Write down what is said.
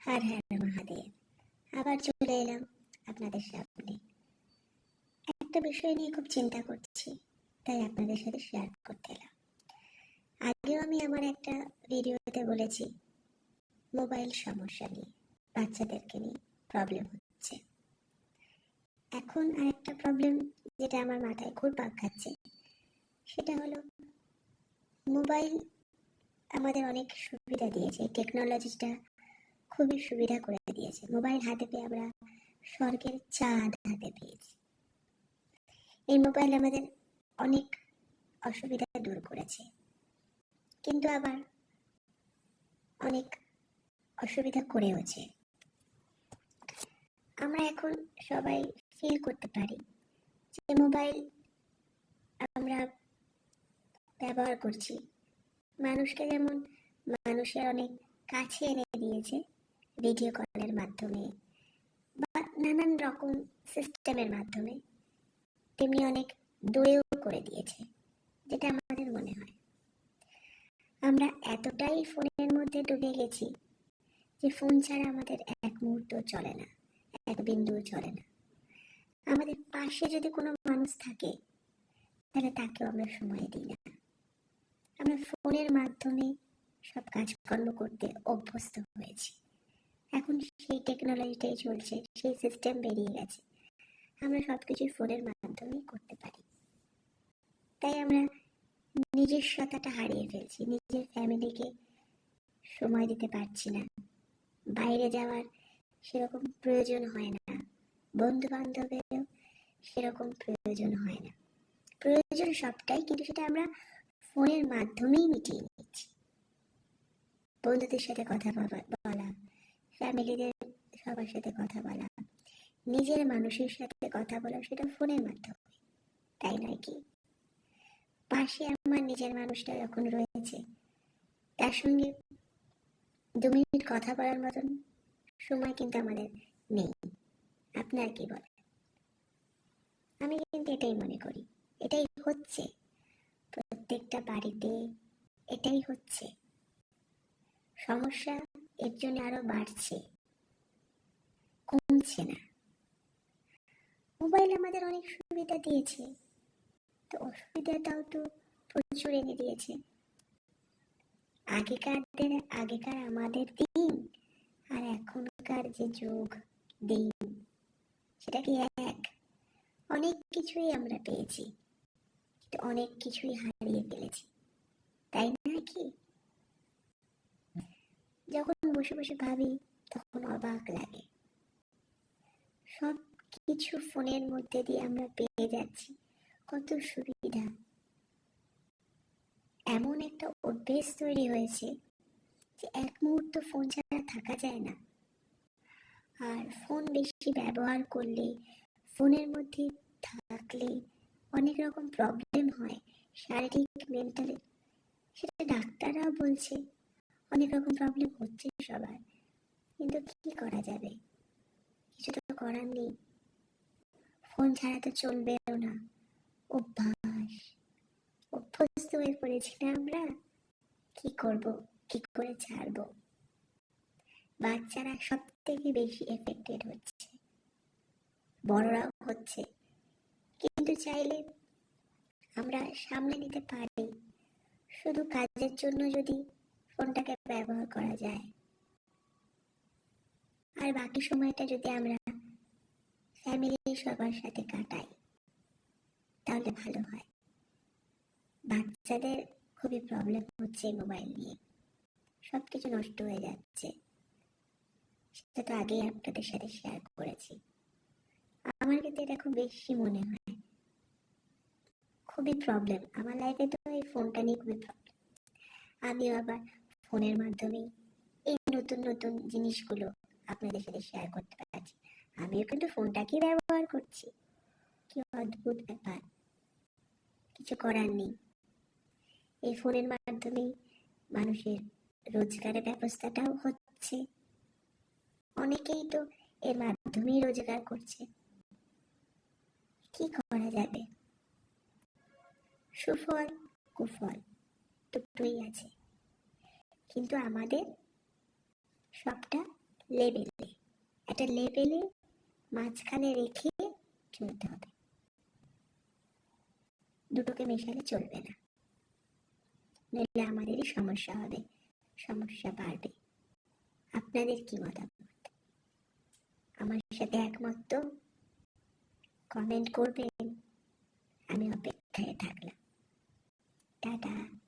হর হর মহাদেব। আবার চলে এলাম আপনাদের সামনে। একটা বিষয় নিয়ে খুব চিন্তা করছি, তাই আপনাদের সাথে শেয়ার করতে এলাম। আগেও আমি আমার একটা ভিডিওতে বলেছি মোবাইল সমস্যা নিয়ে, বাচ্চাদেরকে নিয়ে প্রবলেম হচ্ছে। এখন আরেকটা প্রবলেম যেটা আমার মাথায় ঘুরপাক খাচ্ছে, সেটা হলো মোবাইল আমাদের অনেক সুবিধা দিয়েছে। টেকনোলজিটা খুবই সুবিধা করে দিয়েছে। মোবাইল হাতে পেয়ে আমরা স্বর্গের চাঁদ হাতে পেয়েছি। এই মোবাইল আমাদের অনেক অসুবিধা দূর করেছে, কিন্তু আবার অনেক অসুবিধা করেওছে। আমরা এখন সবাই ফিল করতে পারি যে মোবাইল আমরা ব্যবহার করছি, মানুষকে যেমন মানুষের অনেক কাছে এনে দিয়েছে ভিডিও কলের মাধ্যমে বা নানান রকম সিস্টেমের মাধ্যমে, তেমনি অনেক দূরেও করে দিয়েছে। যেটা আমাদের মনে হয় আমরা এতটাই ফোনের মধ্যে ডুবে গেছি যে ফোন ছাড়া আমাদের এক মুহূর্ত চলে না, এক বিন্দু চলে না। আমাদের পাশে যদি কোনো মানুষ থাকে তাহলে তাকেও আমরা সময় দিই না। আমরা ফোনের মাধ্যমে সব কাজকর্ম করতে অভ্যস্ত হয়েছি। এখন সেই টেকনোলজিটাই চলছে, সেই সিস্টেম বেরিয়ে গেছে, আমরা সবকিছু ফোনের মাধ্যমেই করতে পারি। তাই আমরা নিজস্বতাটা হারিয়ে ফেলছি, নিজের ফ্যামিলিকে সময় দিতে পারছি না, বাইরে যাওয়ার সেরকম প্রয়োজন হয় না, বন্ধু বান্ধবেরও সেরকম প্রয়োজন হয় না। প্রয়োজন সবটাই, কিন্তু সেটা আমরা ফোনের মাধ্যমেই মিটিয়ে নিচ্ছি। বন্ধুদের সাথে কথা বলা, ফ্যামিলিদের সবার সাথে কথা বলা, নিজের মানুষের সাথে কথা বলা, সেটা ফোনের মাধ্যমে, তাই নয় কি? পাশে আমার নিজের মানুষটা যখন রয়েছে, তার সঙ্গে 2 মিনিট কথা বলার মতন সময় কিন্তু আমাদের নেই। আপনার কি বলে? আমি কিন্তু এটাই মনে করি, এটাই হচ্ছে প্রত্যেকটা বাড়িতে, এটাই হচ্ছে। সমস্যা এর জন্য আরো বাড়ছে, কমছে না। মোবাইল আমাদের অনেক সুবিধা দিয়েছে, তো অসুবিধাটাও তো প্রচুর এনে দিয়েছে। আগেকার আমাদের দিন আর এখনকার যে যুগ দিন, সেটা কি এক? অনেক কিছুই আমরা পেয়েছি, কিন্তু অনেক কিছুই হারিয়ে ফেলেছি, তাই না কি? যখন বসে বসে ভাবি তখন অবাক লাগে। সব কিছু ফোনের মধ্যে দিয়ে আমরা পেয়ে যাচ্ছি, কত সুবিধা। এমন একটা অভ্যেস তৈরি হয়েছে যে এক মুহূর্ত ফোন ছাড়া থাকা যায় না। আর ফোন বেশি ব্যবহার করলে, ফোনের মধ্যে থাকলে অনেক রকম প্রবলেম হয়, শারীরিক, মেন্টালি। সেটা ডাক্তাররাও বলছে অনেক রকম প্রবলেম হচ্ছে সবার, কিন্তু কি করা যাবে? কিছু তো করার নেই। ফোন ছাড়া তো চলবেও না, অভ্যস্ত হয়ে পড়েছি না আমরা। কি করব, কি করে ছাড়বো? বাচ্চারা সব থেকে বেশি এফেক্টেড হচ্ছে, বড়রাও হচ্ছে, কিন্তু চাইলে আমরা সামলে নিতে পারি, শুধু কাজের জন্য যদি ফোনটাকে ব্যবহার করা যায়, আর বাকি সময়টা যদি আমরা ফ্যামিলি সবার সাথে কাটাই, তাহলে ভালো হয়। বাচ্চাদের খুবই প্রবলেম হচ্ছে মোবাইল নিয়ে, সবকিছু নষ্ট হয়ে যাচ্ছে। সেটা তো আগেই আপনাদের সাথে শেয়ার করেছি। আমার কিন্তু এটা খুব বেশি মনে হয়, খুবই প্রবলেম আমার লাইফে। তো এই ফোনটা নিয়ে খুবই প্রবলেম। আমিও আবার ফোনের মাধ্যমেই এই নতুন নতুন জিনিসগুলো আপনাদের সাথে শেয়ার করতে পারছি। আমিও কিন্তু ফোনটাকেই ব্যবহার করছি। কি অদ্ভুত ব্যাপার, কিছু করার নেই। এই ফোনের মাধ্যমেই মানুষের রোজগারের ব্যবস্থাটাও হচ্ছে, অনেকেই তো এর মাধ্যমেই রোজগার করছে। কি করা যাবে? সুফল কুফল দুটোই আছে, কিন্তু আমাদের সবটা লেভেলে, একটা লেভেলে মাঝখানে রেখে চলতে হবে, দুটোকে মেশালে চলবে না, নইলে আমাদেরই সমস্যা হবে, সমস্যা বাড়বে। আপনাদের কি মতামত? আমার সাথে একমত তো? কমেন্ট করবেন, আমি অপেক্ষায় থাকলাম। টাটা।